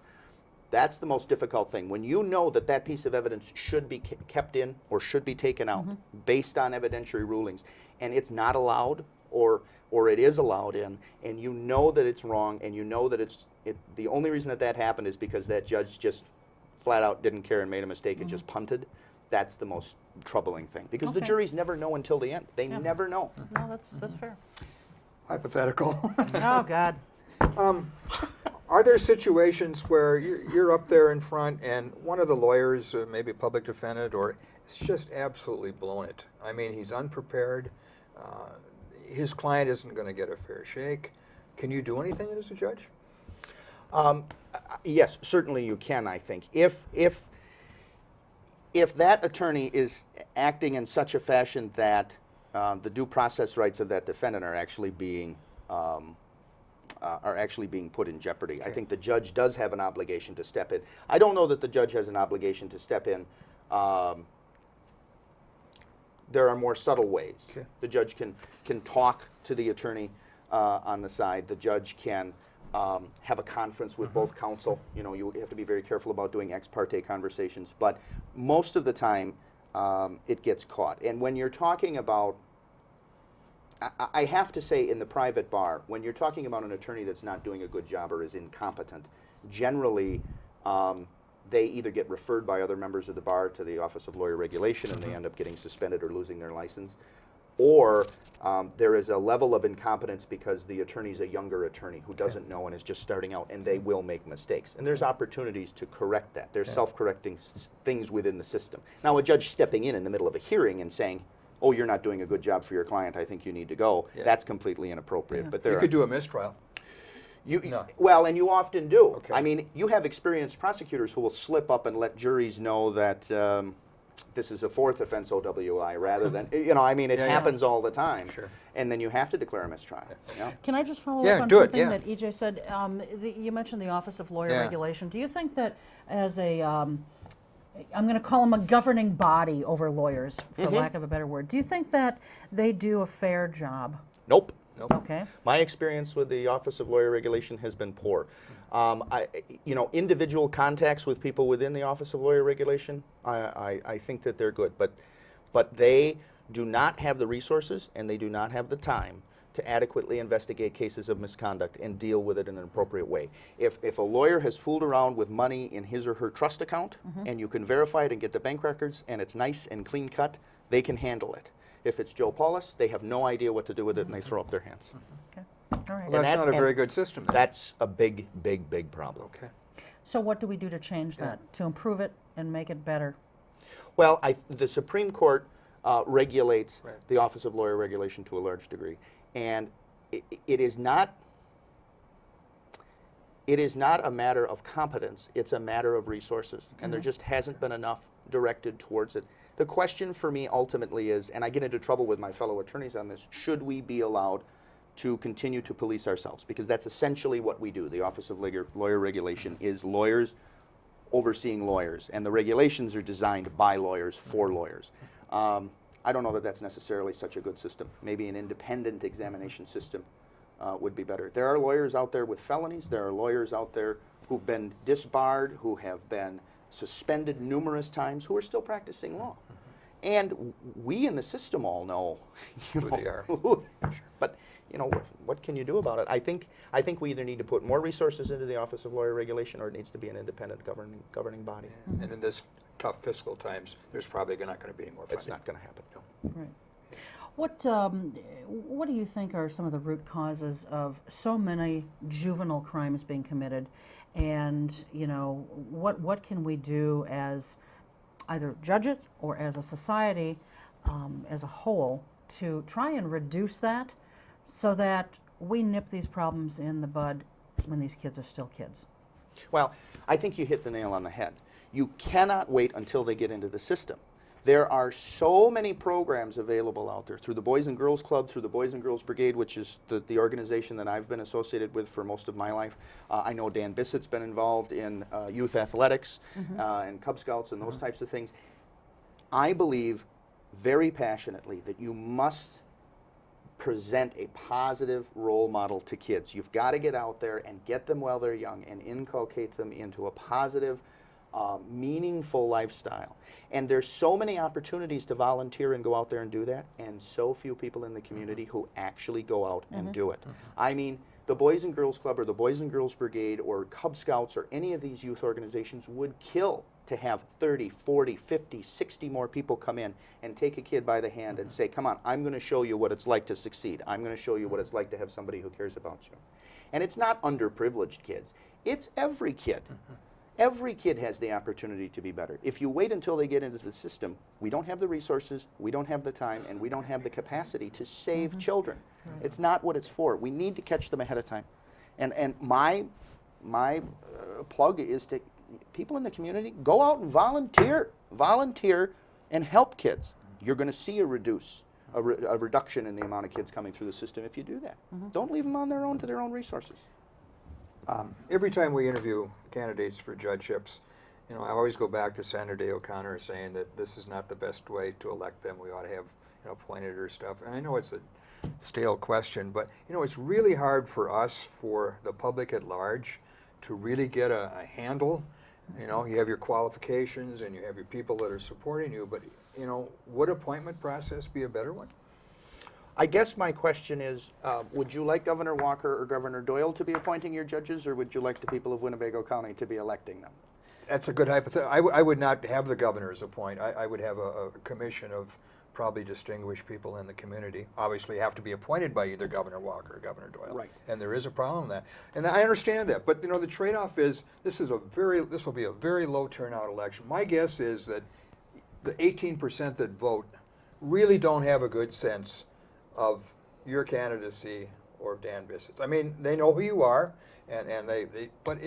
That's the most difficult thing. When you know that that piece of evidence should be kept in or should be taken out based on evidentiary rulings, and it's not allowed or it is allowed in, and you know that it's wrong, and you know that the only reason that happened is because that judge just flat out didn't care and made a mistake and just punted. That's the most troubling thing, because the juries never know until the end. They never know. No, that's fair. Hypothetical. Oh, God. Are there situations where you're up there in front and one of the lawyers, maybe a public defendant, or it's just absolutely blown it? I mean, he's unprepared. His client isn't going to get a fair shake. Can you do anything as a judge? Yes, certainly you can, I think. If that attorney is acting in such a fashion that the due process rights of that defendant are actually being put in jeopardy, I think the judge does have an obligation to step in. I don't know that the judge has an obligation to step in. There are more subtle ways. Okay. The judge can talk to the attorney on the side. The judge can have a conference with both counsel. You have to be very careful about doing ex parte conversations, but most of the time it gets caught. And when you're talking about, I have to say, in the private bar, when you're talking about an attorney that's not doing a good job or is incompetent, generally they either get referred by other members of the bar to the Office of Lawyer Regulation and they end up getting suspended or losing their license, or there is a level of incompetence because the attorney's a younger attorney who doesn't know and is just starting out, and they will make mistakes. And there's opportunities to correct that. There's self-correcting things within the system. Now, a judge stepping in the middle of a hearing and saying, "Oh, you're not doing a good job for your client, I think you need to go," that's completely inappropriate. But You could do a mistrial. No. Well, and you often do. Okay. I mean, you have experienced prosecutors who will slip up and let juries know that this is a fourth offense OWI rather than, I mean, it happens all the time. Sure. And then you have to declare a mistrial. Yeah. Can I just follow Yeah, up on do it, something yeah. that EJ said? You mentioned the Office of Lawyer Yeah. Regulation. Do you think that as a, I'm going to call them a governing body over lawyers, for lack of a better word, do you think that they do a fair job? Nope. Okay. My experience with the Office of Lawyer Regulation has been poor. Individual contacts with people within the Office of Lawyer Regulation, I think that they're good, but they do not have the resources and they do not have the time to adequately investigate cases of misconduct and deal with it in an appropriate way. If a lawyer has fooled around with money in his or her trust account and you can verify it and get the bank records and it's nice and clean cut, they can handle it. If it's Joe Paulus, they have no idea what to do with it and they throw up their hands. Okay. All right. Well, that's not a very good system then. That's a big, big, big problem. Okay. So what do we do to change that, to improve it and make it better? Well, the Supreme Court regulates Right. the Office of Lawyer Regulation to a large degree, and it is not a matter of competence, it's a matter of resources, and there just hasn't been enough directed towards it. The question for me ultimately is, and I get into trouble with my fellow attorneys on this, should we be allowed to continue to police ourselves? Because that's essentially what we do. The Office of Lawyer Regulation is lawyers overseeing lawyers, and the regulations are designed by lawyers for lawyers. I don't know that that's necessarily such a good system. Maybe an independent examination system would be better. There are lawyers out there with felonies. There are lawyers out there who've been disbarred, who have been suspended numerous times, who are still practicing law. And we in the system all know Who they are. But what can you do about it? I think we either need to put more resources into the Office of Lawyer Regulation, or it needs to be an independent governing body. And in this tough fiscal times, there's probably not going to be any more funding. It's not going to happen. No. Right. What do you think are some of the root causes of so many juvenile crimes being committed, and what can we do as either judges or as a society as a whole to try and reduce that, so that we nip these problems in the bud when these kids are still kids? Well, I think you hit the nail on the head. You cannot wait until they get into the system. There are so many programs available out there through the Boys and Girls Club, through the Boys and Girls Brigade, which is the organization that I've been associated with for most of my life. I know Dan Bissett's been involved in youth athletics and Cub Scouts and those types of things. I believe very passionately that you must present a positive role model to kids. You've got to get out there and get them while they're young and inculcate them into a positive, meaningful lifestyle. And there's so many opportunities to volunteer and go out there and do that, and so few people in the community who actually go out and do it. I mean, the Boys and Girls Club or the Boys and Girls Brigade or Cub Scouts or any of these youth organizations would kill to have 30, 40, 50, 60 more people come in and take a kid by the hand and say, come on, I'm going to show you what it's like to succeed. I'm going to show you what it's like to have somebody who cares about you. And it's not underprivileged kids. It's every kid. Every kid has the opportunity to be better. If you wait until they get into the system, we don't have the resources, we don't have the time, and we don't have the capacity to save children. It's not what it's for. We need to catch them ahead of time. And my plug is to people in the community, go out and volunteer. Volunteer and help kids. You're going to see a reduction in the amount of kids coming through the system if you do that. Don't leave them on their own to their own resources. Every time we interview candidates for judgeships, I always go back to Senator Day O'Connor saying that this is not the best way to elect them. We ought to have appointed or stuff. And I know it's a stale question, but it's really hard for us, for the public at large, to really get a handle. You have your qualifications and you have your people that are supporting you, but would appointment process be a better one? I guess my question is, would you like Governor Walker or Governor Doyle to be appointing your judges, or would you like the people of Winnebago County to be electing them? That's a good hypothetical. I would not have the governors appoint. I would have a commission of probably distinguished people in the community. Obviously have to be appointed by either Governor Walker or Governor Doyle. Right. And there is a problem in that. And I understand that. But the trade-off is this will be a very low turnout election. My guess is that the 18% that vote really don't have a good sense of your candidacy or Dan Bissett's. I mean, they know who you are, but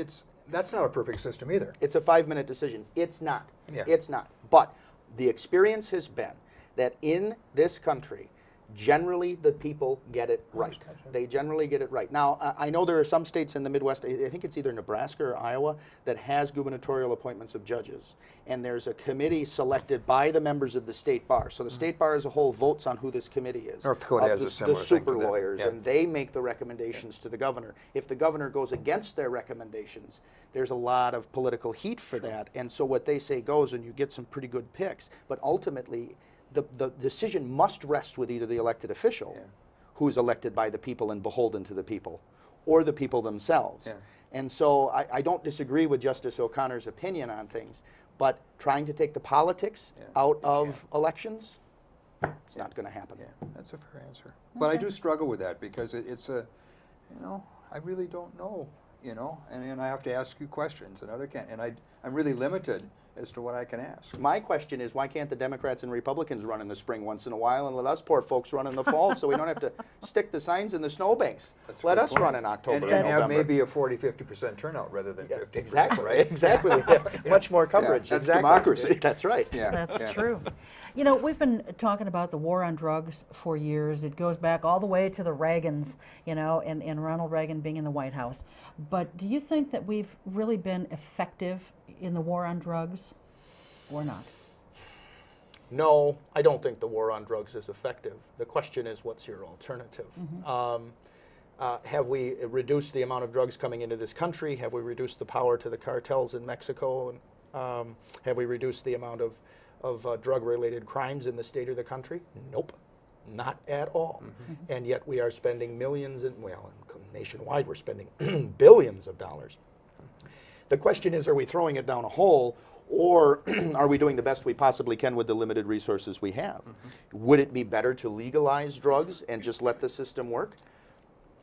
that's not a perfect system either. It's a 5-minute decision. It's not. Yeah. It's not. But The experience has been that in this country, generally the people get it right. They generally get it right. Now, I know there are some states in the Midwest, I think it's either Nebraska or Iowa, that has gubernatorial appointments of judges. And there's a committee selected by the members of the state bar. So the state bar as a whole votes on who this committee is. North Dakota has a similar the thing super to that. lawyers, Yeah. and they make the recommendations to the governor. If the governor goes against their recommendations, there's a lot of political heat for that. And so what they say goes, and you get some pretty good picks. But ultimately, the decision must rest with either the elected official, who is elected by the people and beholden to the people, or the people themselves. Yeah. And so I don't disagree with Justice O'Connor's opinion on things, but trying to take the politics out of elections, it's not going to happen. Yeah, that's a fair answer. But I do struggle with that because it's a, you know, I really don't know, you know, and I have to ask you questions and I'm really limited as to what I can ask. My question is, why can't the Democrats and Republicans run in the spring once in a while and let us poor folks run in the fall so we don't have to stick the signs in the snowbanks? That's a Let good us point. run in October And and have November. maybe a 40-50% turnout rather than 50%, Exactly, right? exactly. Yeah. Much more coverage. that's exactly. democracy. That's right. Yeah. That's yeah. true. You know, we've been talking about the war on drugs for years. It goes back all the way to the Reagans, you know, and Ronald Reagan being in the White House. But do you think that we've really been effective in the war on drugs or not? No, I don't think the war on drugs is effective. The question is, what's your alternative? Have we reduced the amount of drugs coming into this country? Have we reduced the power to the cartels in Mexico? And have we reduced the amount of drug-related crimes in the state or the country? Nope, not at all. And yet we are spending millions, nationwide we're spending billions of dollars. The question is, are we throwing it down a hole, or are we doing the best we possibly can with the limited resources we have? Would it be better to legalize drugs and just let the system work?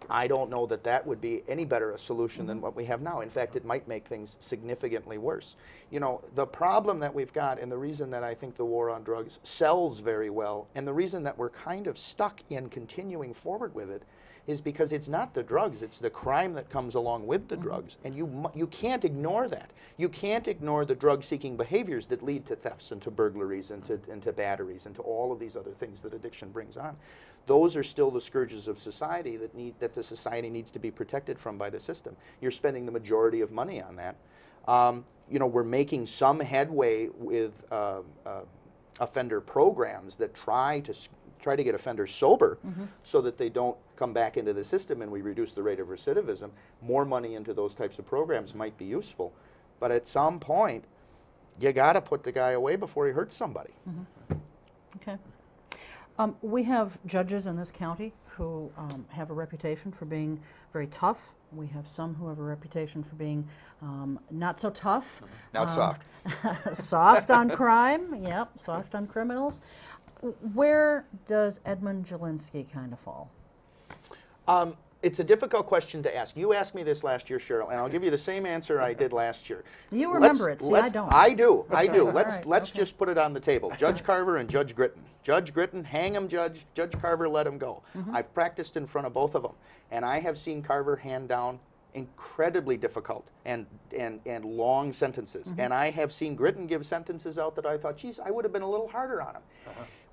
I don't know that that would be any better a solution than what we have now. In fact, it might make things significantly worse. You know, the problem that we've got, and the reason that I think the war on drugs sells very well, and the reason that we're kind of stuck in continuing forward with it, is because it's not the drugs, it's the crime that comes along with the drugs. And you can't ignore that. You can't ignore the drug-seeking behaviors that lead to thefts and to burglaries and to batteries and to all of these other things that addiction brings on. Those are still the scourges of society that the society needs to be protected from by the system. You're spending the majority of money on that. You know, we're making some headway with offender programs that try to get offenders sober so that they don't come back into the system and we reduce the rate of recidivism. More money into those types of programs might be useful. But at some point, you got to put the guy away before he hurts somebody. Okay. We have judges in this county who have a reputation for being very tough. We have some who have a reputation for being not so tough. Not soft. Soft on crime, yep, soft on criminals. Where does Edmund Jelinski kind of fall? It's a difficult question to ask. You asked me this last year, Cheryl, and I'll give you the same answer I did last year. You remember it. See, I don't. I do. All Let's right, okay. just put it on the table. Judge Carver and Judge Gritton. Judge Gritton, hang him, Judge. Judge Carver, let him go. I've practiced in front of both of them, and I have seen Carver hand down incredibly difficult and long sentences. And I have seen Gritton give sentences out that I thought, geez, I would have been a little harder on him.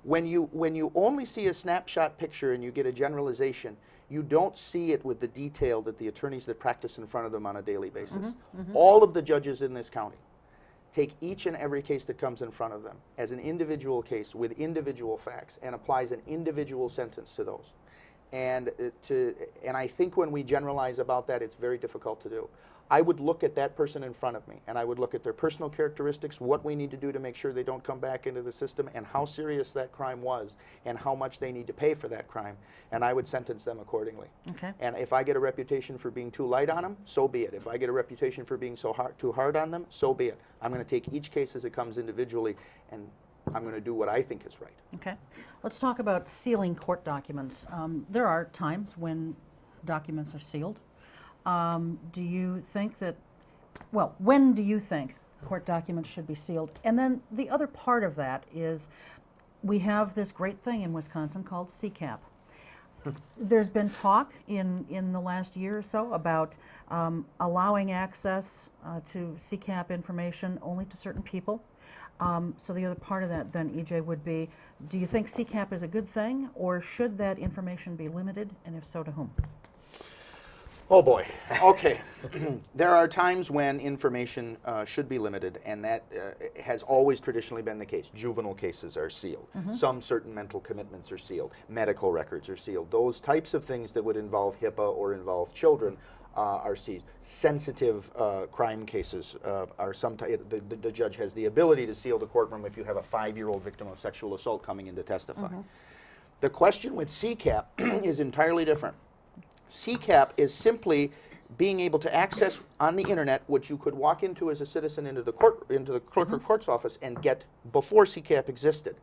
When you only see a snapshot picture and you get a generalization, you don't see it with the detail that the attorneys that practice in front of them on a daily basis. All of the judges in this county take each and every case that comes in front of them as an individual case with individual facts and applies an individual sentence to those. And I think when we generalize about that, it's very difficult to do. I would look at that person in front of me, and I would look at their personal characteristics, what we need to do to make sure they don't come back into the system, and how serious that crime was, and how much they need to pay for that crime, and I would sentence them accordingly. Okay. And if I get a reputation for being too light on them, so be it. If I get a reputation for being too hard on them, so be it. I'm going to take each case as it comes individually, and I'm going to do what I think is right. Okay. Let's talk about sealing court documents. There are times when documents are sealed. Do you think that, well, when do you think court documents should be sealed? And then the other part of that is we have this great thing in Wisconsin called CCAP. There's been talk in the last year or so about allowing access to CCAP information only to certain people. So the other part of that then, EJ, would be, do you think CCAP is a good thing, or should that information be limited, and if so, to whom? Oh boy. Okay. There are times when information should be limited, and that has always traditionally been the case. Juvenile cases are sealed. Some certain mental commitments are sealed. Medical records are sealed. Those types of things that would involve HIPAA or involve children are seized. Sensitive crime cases are sometimes, the judge has the ability to seal the courtroom if you have a 5-year-old victim of sexual assault coming in to testify. The question with CCAP is entirely different. CCAP is simply being able to access on the internet what you could walk into as a citizen into the clerk of court's office and get before CCAP existed.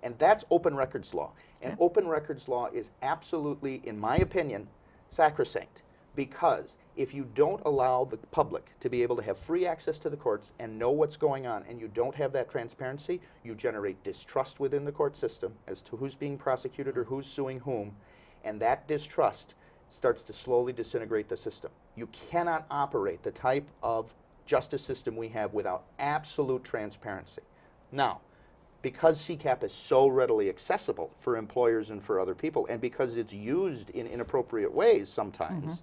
And that's open records law. And open records law is absolutely, in my opinion, sacrosanct, because if you don't allow the public to be able to have free access to the courts and know what's going on, and you don't have that transparency, you generate distrust within the court system as to who's being prosecuted or who's suing whom, and that distrust starts to slowly disintegrate the system. You cannot operate the type of justice system we have without absolute transparency. Now, because CCAP is so readily accessible for employers and for other people, and because it's used in inappropriate ways sometimes,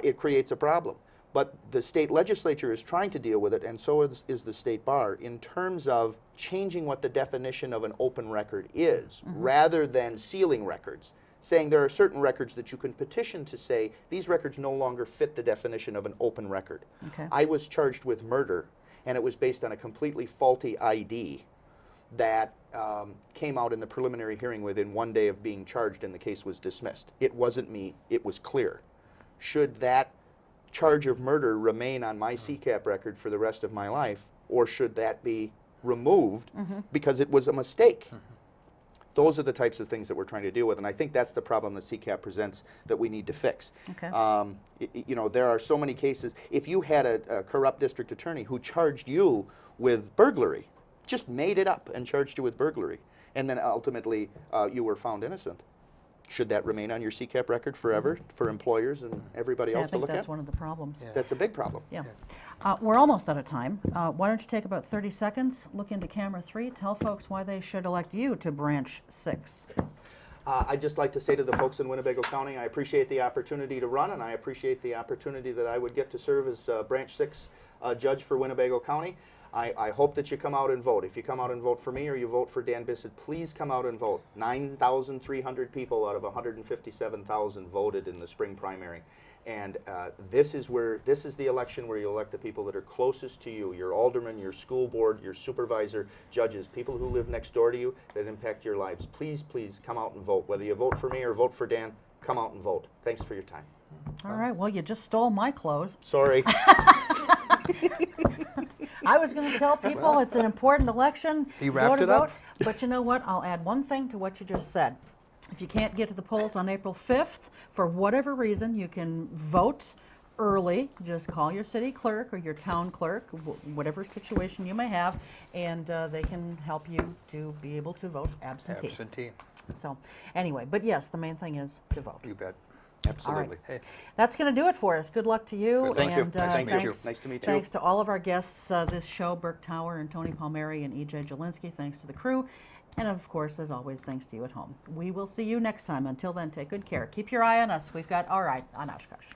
it creates a problem. But the state legislature is trying to deal with it, and so is the state bar, in terms of changing what the definition of an open record is, rather than sealing records, saying there are certain records that you can petition to say, these records no longer fit the definition of an open record. I was charged with murder, and it was based on a completely faulty ID that came out in the preliminary hearing within 1 day of being charged, and the case was dismissed. It wasn't me, it was clear. Should that charge of murder remain on my CCAP record for the rest of my life, or should that be removed because it was a mistake? Those are the types of things that we're trying to deal with, and I think that's the problem that CCAP presents that we need to fix. You know, there are so many cases. If you had a corrupt district attorney who charged you with burglary, just made it up and charged you with burglary, and then ultimately you were found innocent, should that remain on your CCAP record forever for employers and everybody else to look at? I think that's one of the problems. That's a big problem. We're almost out of time. Why don't you take about 30 seconds, look into camera 3, tell folks why they should elect you to branch 6. I'd just like to say to the folks in Winnebago County, I appreciate the opportunity to run, and I appreciate the opportunity that I would get to serve as branch 6 judge for Winnebago County. I hope that you come out and vote. If you come out and vote for me or you vote for Dan Bissett, please come out and vote. 9,300 people out of 157,000 voted in the spring primary. And this is the election where you elect the people that are closest to you, your alderman, your school board, your supervisor, judges, people who live next door to you that impact your lives. Please, please come out and vote. Whether you vote for me or vote for Dan, come out and vote. Thanks for your time. All right, well, you just stole my close. Sorry. I was going to tell people it's an important election. He wrapped it up. But you know what? I'll add one thing to what you just said. If you can't get to the polls on April 5th, for whatever reason, you can vote early. Just call your city clerk or your town clerk, whatever situation you may have, and they can help you to be able to vote absentee. Absentee. So anyway, but yes, the main thing is to vote. You bet. Absolutely. Hey. That's going to do it for us. Good luck to you. Good. Thank you. And, Thank you. thanks, Nice to meet you. Thanks to all of our guests this show, Burk Tower and Tony Palmeri and EJ Jelinski. Thanks to the crew. And of course, as always, thanks to you at home. We will see you next time. Until then, take good care. Keep your eye on us. We've got All Right on Oshkosh.